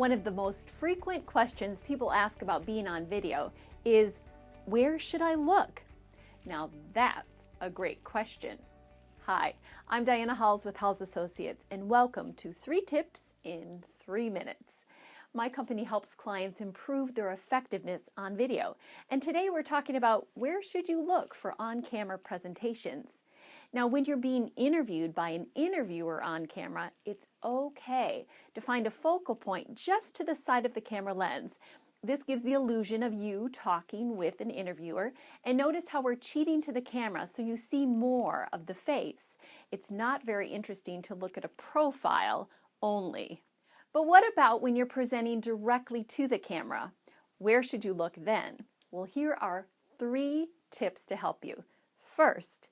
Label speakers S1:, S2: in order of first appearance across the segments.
S1: One of the most frequent questions people ask about being on video is, where should I look? Now that's a great question. Hi, I'm Diana Halls with Halls Associates, and welcome to 3 Tips in 3 Minutes. My company helps clients improve their effectiveness on video. And today we're talking about where should you look for on-camera presentations. Now, when you're being interviewed by an interviewer on camera, it's okay to find a focal point just to the side of the camera lens. This gives the illusion of you talking with an interviewer, and notice how we're cheating to the camera so you see more of the face. It's not very interesting to look at a profile only. But what about when you're presenting directly to the camera? Where should you look then? Well, here are 3 tips to help you. First,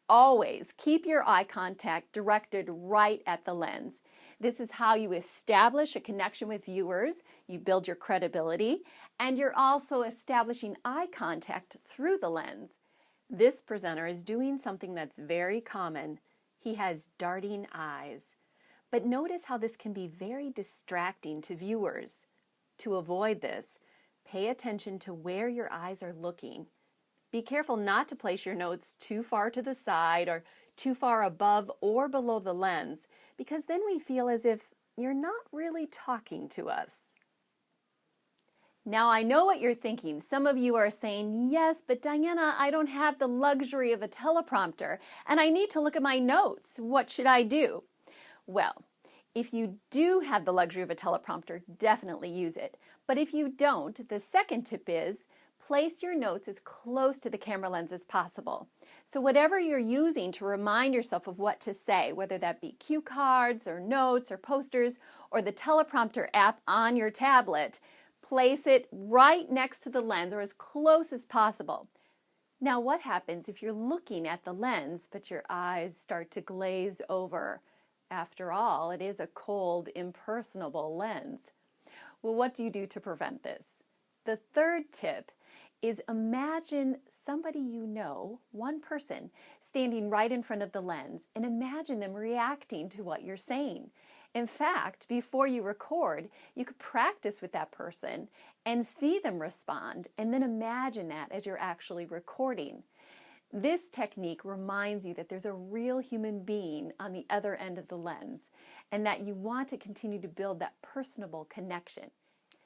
S1: always keep your eye contact directed right at the lens. This is how you establish a connection with viewers, you build your credibility, and you're also establishing eye contact through the lens. This presenter is doing something that's very common. He has darting eyes. But notice how this can be very distracting to viewers. To avoid this, pay attention to where your eyes are looking. Be careful not to place your notes too far to the side or too far above or below the lens, because then we feel as if you're not really talking to us. Now, I know what you're thinking. Some of you are saying, yes, but Diana, I don't have the luxury of a teleprompter, and I need to look at my notes. What should I do? Well, if you do have the luxury of a teleprompter, definitely use it. But if you don't, the second tip is place your notes as close to the camera lens as possible. So whatever you're using to remind yourself of what to say, whether that be cue cards or notes or posters or the teleprompter app on your tablet, place it right next to the lens or as close as possible. Now, what happens if you're looking at the lens but your eyes start to glaze over? After all, it is a cold, impersonable lens. Well, what do you do to prevent this? The third tip is imagine somebody you know, one person, standing right in front of the lens, and imagine them reacting to what you're saying. In fact, before you record, you could practice with that person and see them respond, and then imagine that as you're actually recording. This technique reminds you that there's a real human being on the other end of the lens and that you want to continue to build that personable connection.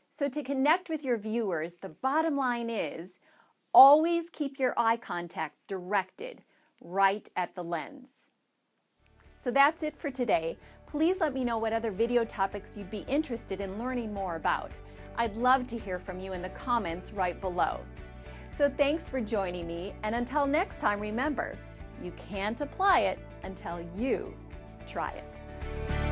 S1: So to connect with your viewers, the bottom line is always keep your eye contact directed right at the lens. So that's it for today. Please let me know what other video topics you'd be interested in learning more about. I'd love to hear from you in the comments right below. So thanks for joining me, and until next time, remember, you can't apply it until you try it.